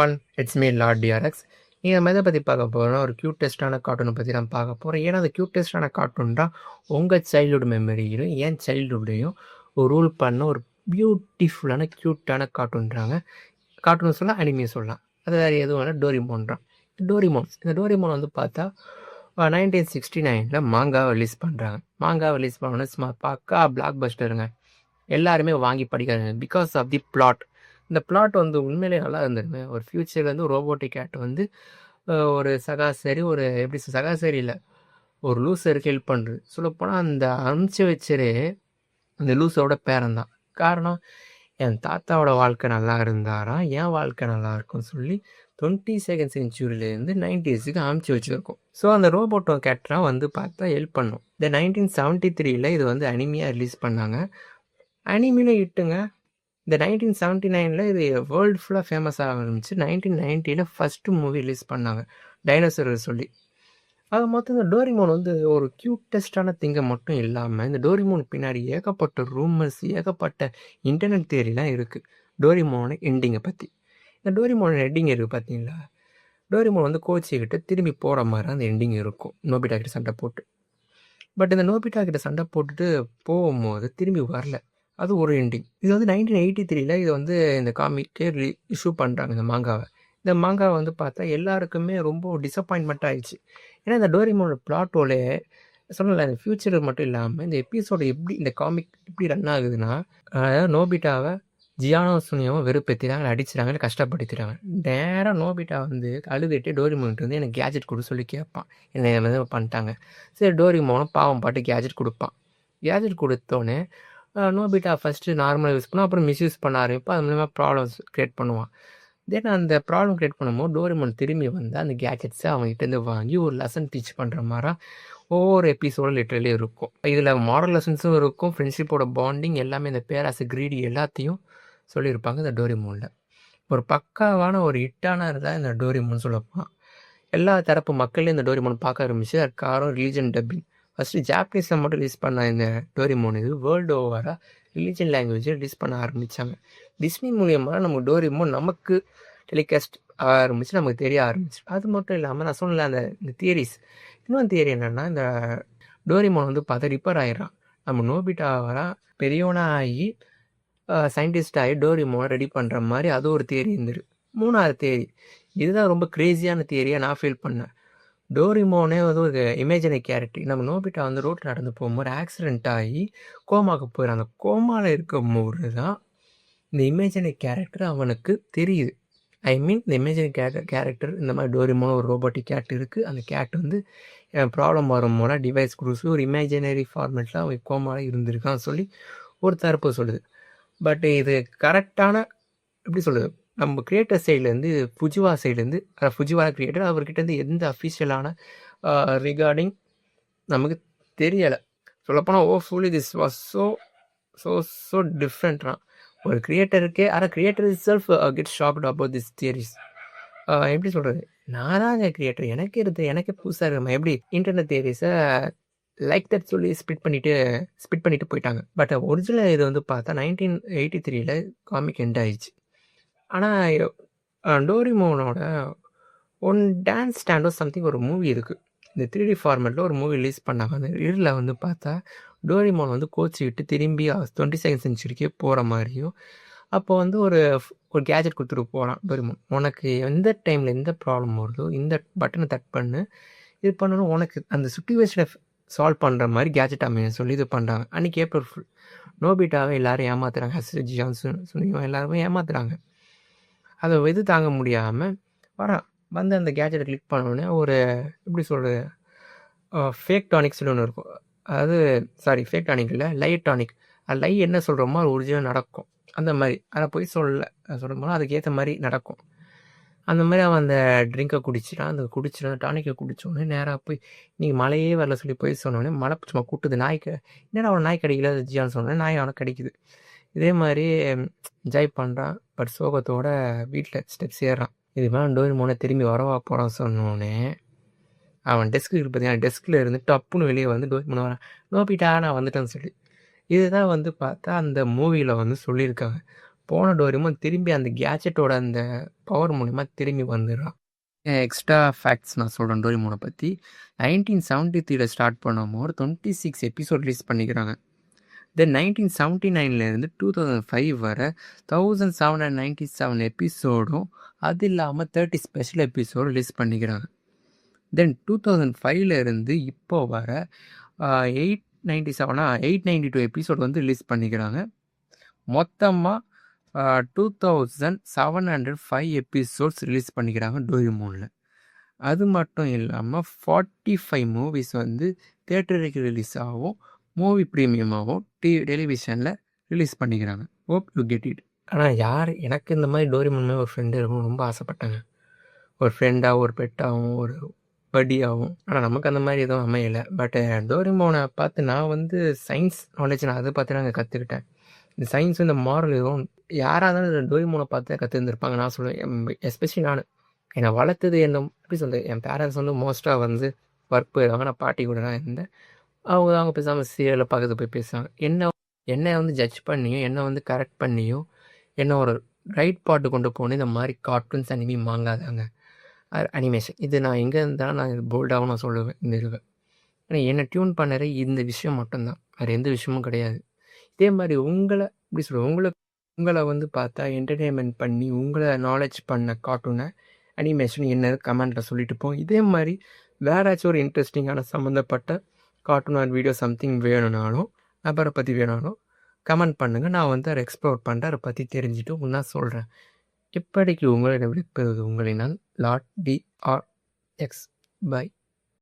One it's me Lord TRX. நீங்கள் நம்ம எதை பற்றி பார்க்க போகிறோம்னா ஒரு க்யூட்டஸ்டான கார்ட்டூனை பற்றி நான் பார்க்க போகிறோம். ஏன்னா அந்த க்யூட்டஸ்டான கார்ட்டூன் தான் உங்கள் சைல்டுஹுட் மெமரியிலும் என் சைல்டுஹுட்டையும் ஒரு ரூல் பண்ண ஒரு பியூட்டிஃபுல்லான க்யூட்டான கார்ட்டூன்றாங்க. கார்ட்டூன் சொல்லலாம், அனிமே சொல்லலாம். அது வேறு எதுவும் இல்லை, டோரிமோன்றான். இந்த டோரிமோன் வந்து பார்த்தா 1969 மாங்காவை ரிலீஸ் பண்ணுறாங்க. மாங்காவை ரிலீஸ் பண்ணோன்னே சும்மா பக்கா பிளாக் பஸ்டருங்க. எல்லாருமே வாங்கி படிக்கிறாங்க பிகாஸ் ஆஃப் தி பிளாட். இந்த பிளாட் வந்து உண்மையிலே நல்லா இருந்திருங்க. ஒரு ஃப்யூச்சரில் வந்து ரோபோட்டிக் கேட் வந்து ஒரு சகாசரி ஒரு எப்படி சகாசரி இல்லை, ஒரு லூசருக்கு ஹெல்ப் பண்ணுறது. சொல்லப்போனால் அந்த அனுப்பிச்சி வச்சரே அந்த லூஸோட பேரன் தான். காரணம், என் தாத்தாவோட வாழ்க்கை நல்லா இருந்தாராம், என் வாழ்க்கை நல்லா இருக்கும்னு சொல்லி 22nd செஞ்சுரியிலேருந்து 90s அனுப்பிச்சி வச்சுருக்கோம். ஸோ அந்த ரோபோட்டோ கேட்டராக வந்து பார்த்தா ஹெல்ப் பண்ணும். இந்த 1973 இது வந்து அனிமியாக ரிலீஸ் பண்ணாங்க. அனிமியில் இட்டுங்க. இந்த 1979 இது வேர்ல்டு ஃபுல்லாக ஃபேமஸ் ஆக ஆரம்பிச்சு. 1990 ஃபஸ்ட்டு மூவி ரிலீஸ் பண்ணாங்க, டைனோசர் சொல்லி. அது மொத்தம் இந்த டோரிமோன் வந்து ஒரு க்யூட்டஸ்டான திங்கை மட்டும் இல்லாமல் இந்த டோரிமோன் பின்னாடி ஏகப்பட்ட ரூமர்ஸ், ஏகப்பட்ட இன்டர்நெட் தியரிலாம் இருக்குது டோரிமோனோட எண்டிங்கை பற்றி. இந்த டோரிமோனோட எண்டிங் இருக்குது பார்த்தீங்களா? டோரிமோன் வந்து கோச்சிக்கிட்டு திரும்பி போகிற மாதிரி அந்த எண்டிங் இருக்கும், நோபிட்டா கிட்ட சண்டை போட்டு. பட் இந்த நோபிட்டா கிட்ட சண்டை போட்டுட்டு போகும்போது திரும்பி வரல. அது ஒரு எண்டிங். இது வந்து 1983 இது வந்து இந்த காமிக்கே இஷ்யூ பண்ணுறாங்க இந்த மாங்காவை. இந்த மாங்காவை வந்து பார்த்தா எல்லாருக்குமே ரொம்ப டிசப்பாயின்மெண்ட் ஆயிடுச்சு. ஏன்னா இந்த டோரிமோனோட பிளாட்டோலே சொல்லலை, இந்த ஃப்யூச்சர் மட்டும் இல்லாமல் இந்த எபிசோடு எப்படி இந்த காமிக் எப்படி ரன் ஆகுதுன்னா, நோபிட்டாவை ஜியானோ சுனியாவும் வெறுப்பேற்றிறாங்க, அடிச்சுறாங்க, கஷ்டப்படுத்திடுறாங்க. நேராக நோபிட்டா வந்து அழுதுட்டு டோரிமோன்ட்டு வந்து எனக்கு கேஜெட் கொடு சொல்லி கேட்பான். என்னை வந்து பண்ணிட்டாங்க. சரி, டோரிமோனும் பாவம் பாட்டு கேஜெட் கொடுப்பான். கேஜெட் கொடுத்தோன்னே நோபிட்டா ஃபஸ்ட்டு நார்மலாக யூஸ் பண்ணுவோம், அப்புறம் மிஸ்யூஸ் பண்ண ஆரம்பிப்போம். அது மூலமாக ப்ராப்ளம்ஸ் க்ரியேட் பண்ணுவான். தென் அந்த ப்ராப்ளம் க்ரியேட் பண்ணும்போது டோரிமோன் திரும்பி வந்து அந்த கேஜெட்ஸை அவங்ககிட்டேருந்து வாங்கி ஒரு லெசன் டீச் பண்ணுற மாதிரி ஒவ்வொரு எபிசோடும் லிட்டரலி இருக்கும். இதில் மாரல் லெசன்ஸும் இருக்கும், ஃப்ரெண்ட்ஷிப்போட பாண்டிங் எல்லாமே, இந்த பேராசை கிரீடி எல்லாத்தையும் சொல்லியிருப்பாங்க இந்த டோரிமோனில். ஒரு பக்காவான ஒரு ஹிட்டான இருந்தால் இந்த டோரிமோன் சொல்லப்போம். எல்லா தரப்பு மக்களையும் இந்த டோரிமோன் பார்க்க ஆரம்பிச்சு. அது காரணம் ரிலீஜன் டப்பிங். ஃபஸ்ட்டு ஜாப்பனீஸில் மட்டும் ரிலீஸ் பண்ண இந்த டோரிமோன் இது வேர்ல்டு ஓவராக ரிலீஜன் லாங்குவேஜில் ரிலீஸ் பண்ண ஆரம்பித்தாங்க. டிஸ்னி மூலியமாக நமக்கு டோரிமோன் நமக்கு டெலிகாஸ்ட் ஆரம்பிச்சு, நமக்கு தெரிய ஆரம்பிச்சு. அது மட்டும் இல்லாமல் நான் சொன்னல இந்த தியரிஸ், இன்னொரு தியரி என்னென்னா, இந்த டோரிமோன் வந்து பார்த்தா ரிப்பேர் ஆகிடுறான். நம்ம நோபிட்டாவரா பெரியவனாக ஆகி சயின்டிஸ்ட் ஆகி டோரிமோனை ரெடி பண்ணுற மாதிரி அது ஒரு தியரி இருந்துரு. மூணாவது தியரி, இதுதான் ரொம்ப க்ரேஸியான தியரியாக நான் ஃபீல் பண்ணேன். டோரிமோனே வந்து ஒரு இமேஜினரி கேரக்டர். நம்ம நோபிட்டா வந்து ரோட்டில் நடந்து போகும்போது ஆக்சிடென்ட் ஆகி கோமாவுக்கு போயிடறாங்க. கோமாவில் இருக்கும்போது தான் இந்த இமேஜினரி கேரக்டர் அவனுக்கு தெரியுது. ஐ மீன் இந்த இமேஜினரி கேரக்டர் இந்த மாதிரி டோரிமோன் ஒரு ரோபோட்டிக் கேட் இருக்குது. அந்த கேட் வந்து ப்ராப்ளம் வரும்போது டிவைஸ் கொடுத்து ஒரு இமேஜினரி ஃபார்மேட்டில் அவன் கோமாவில் இருந்திருக்கான்னு சொல்லி ஒரு தரப்பு சொல்லுது. பட் இது கரெக்டான எப்படி சொல்லுது, நம்ம கிரியேட்டர் சைட்லேருந்து ஃபுஜிவா சைட்லேருந்து ஃபுஜிவா கிரியேட்டர் அவர்கிட்டேருந்து எந்த அஃபிஷியலான ரிகார்டிங் நமக்கு தெரியலை. சொல்லப்போனால் fully this was so so so டிஃப்ரெண்ட்னா ஒரு கிரியேட்டருக்கே. ஆனால் creator is self get shocked about this theories. எப்படி சொல்கிறது, நான் தாங்க கிரியேட்டர், எனக்கே புதுசாக இருக்குமா எப்படி இன்டர்நெட் தியரிஸை லைக் தட் சொல்லி ஸ்பிட் பண்ணிட்டு போயிட்டாங்க. பட் ஒரிஜினல் இது வந்து பார்த்தா 1983 காமிக் எண்ட் ஆயிடுச்சு. ஆனால் டோரிமோனோட ஒன் டான்ஸ் ஸ்டாண்டோ சம்திங் ஒரு மூவி இருக்குது, இந்த 3D ஃபார்மேட்டில் ஒரு மூவி ரிலீஸ் பண்ணாங்க. அந்த இதில் வந்து பார்த்தா டோரிமோன் வந்து கோச்சிக்கிட்டு திரும்பி 22nd செஞ்சுரிக்கே போகிற மாதிரியும், அப்போ வந்து ஒரு கேஜெட் கொடுத்துட்டு போகிறான் டோரிமோன். உனக்கு எந்த டைமில் எந்த ப்ராப்ளம் வருதோ இந்த பட்டனை தட் பண்ணு, இது பண்ணணும், உனக்கு அந்த சுச்சுவேஷனை சால்வ் பண்ணுற மாதிரி கேஜெட் அமைய சொல்லி இது பண்ணுறாங்க. அன்றைக்கி ஏப்ரல் ஃபுல். நோபிட்டாவை எல்லோரும் ஏமாத்துறாங்க, ஹஸ்ரி ஜான்சன் சொல்லியும் எல்லாருமே ஏமாத்துறாங்க. அதை இது தாங்க முடியாமல் வரான். வந்து அந்த கேஜெட்டை கிளிக் பண்ணோடனே ஒரு எப்படி சொல்கிறது, ஃபேக் டானிக் சொல்லி ஒன்று இருக்கும். அதாவது ஃபேக் டானிக் இல்லை, லை டானிக். லை என்ன சொல்கிறோமோ அது ஒரிஜினல் நடக்கும். அந்த மாதிரி அதை போய் சொல்லும்போது அதுக்கேற்ற மாதிரி நடக்கும். அந்த மாதிரி அவன் அந்த ட்ரிங்கை குடிச்சிட்டான். டானிக்கை குடித்தோடனே நேராக போய் நீங்கள் மழையே வரல சொல்லி போய் சொன்னோடனே மழை சும்மா கூட்டுது நாய்க்கு. என்னடா அவன் நாய் கடிக்கல ஜியான்னு சொன்னோடனே நாய் அவனை கடிக்குது. இதே மாதிரி என்ஜாய் பண்ணுறான். பட் சோகத்தோட வீட்டில் ஸ்டெப்ஸ் ஏறுறான். இது மாதிரி டோரிமோனை திரும்பி வரவா போகிறான் சொன்னோடனே அவன் டெஸ்க்கு பார்த்தீங்கன்னா டெஸ்கில் இருந்து டப்புன்னு வெளியே வந்து டோரிமோனை வரான். நோபிட்டா நான் வந்துட்டேன்னு சொல்லி. இதுதான் வந்து பார்த்தா அந்த மூவியில் வந்து சொல்லியிருக்காங்க. போன டோரிமான் திரும்பி அந்த கேஜெட்டோட அந்த பவர் மூலிமா திரும்பி வந்துடுறான். எக்ஸ்ட்ரா ஃபேக்ட்ஸ் நான் சொல்கிறேன் டோரிமானை பற்றி. 1973 ஸ்டார்ட் பண்ணும்போது 26 எபிசோட் ரிலீஸ் பண்ணிக்கிறாங்க. தென் 1979 2005 வரை 1797 எபிசோடும் அது இல்லாமல் 30 ஸ்பெஷல் எபிசோடு ரிலீஸ் பண்ணிக்கிறாங்க. தென் 2005 இப்போ வர 892 எபிசோட் ரிலீஸ் பண்ணிக்கிறாங்க. மொத்தமாக 2705 எபிசோட்ஸ் ரிலீஸ் பண்ணிக்கிறாங்க டோரிமானில். அது மட்டும் இல்லாமல் 45 மூவிஸ் தியேட்டருக்கு ரிலீஸ் ஆகும், மூவி ப்ரீமியமாகவும் டெலிவிஷனில் ரிலீஸ் பண்ணிக்கிறாங்க. Hope you get it. ஆனால் எனக்கு இந்த மாதிரி டோரிமான் ஒரு ஃப்ரெண்டு இருக்கணும் ரொம்ப ஆசைப்பட்டாங்க. ஒரு ஃப்ரெண்டாகவும் ஒரு பெட்டாகவும் ஒரு படியாகவும். ஆனால் நமக்கு அந்த மாதிரி எதுவும் அமையலை. பட் டோரிமானை பார்த்து நான் சயின்ஸ் நாலேஜ் நான் அதை பார்த்து நாங்கள் கற்றுக்கிட்டேன். இந்த சயின்ஸ் இந்த மாரல் எதுவும் யாராக இருந்தாலும் டோரிமானை பார்த்து கற்றுருந்துருப்பாங்க நான் சொல்லுவேன். எஸ்பெஷலி நான் என்னை வளர்த்தது எப்படி சொல்கிறது, என் பேரண்ட்ஸ் மோஸ்ட்டாக ஒர்க் போயிடுவாங்க. நான் பாட்டி கூட தான் இருந்தேன். அவங்க பேசாமல் சீரியலில் பக்கத்து போய் பேசுவாங்க. என்னை ஜட்ஜ் பண்ணியும் என்னை கரெக்ட் பண்ணியும் என்ன ஒரு ரைட் பாட்டு கொண்டு போகணும். இந்த மாதிரி கார்ட்டூன்ஸ் அனிமி வாங்காதாங்க அனிமேஷன். இது நான் எங்கே இருந்தாலும் நான் இது போல்டாகவும் நான் சொல்லுவேன் இந்த இதுவை. ஏன்னா என்னை டியூன் பண்ணுற இந்த விஷயம் மட்டும்தான், வேறு எந்த விஷயமும் கிடையாது. இதே மாதிரி உங்களை எப்படி சொல்லுவேன், உங்களை பார்த்தா என்டர்டெயின்மெண்ட் பண்ணி உங்களை நாலேஜ் பண்ண கார்ட்டூனை அனிமேஷன் என்னது கமெண்ட்டில் சொல்லிட்டு போவோம். இதே மாதிரி வேறாச்சும் ஒரு இன்ட்ரெஸ்டிங்கான சம்மந்தப்பட்ட கார்ட்டூன் ஆர் வீடியோ சம்திங் வேணும்னாலும் நபரை பற்றி வேணாலும் கமெண்ட் பண்ணுங்கள். நான் அதை எக்ஸ்ப்ளோர் பண்ணுறேன், அதை பற்றி தெரிஞ்சுட்டு உங்களுக்கு நான் சொல்கிறேன். இப்படிக்கு உங்களிடம் விடுப்பது உங்களினால் lord T R X. By.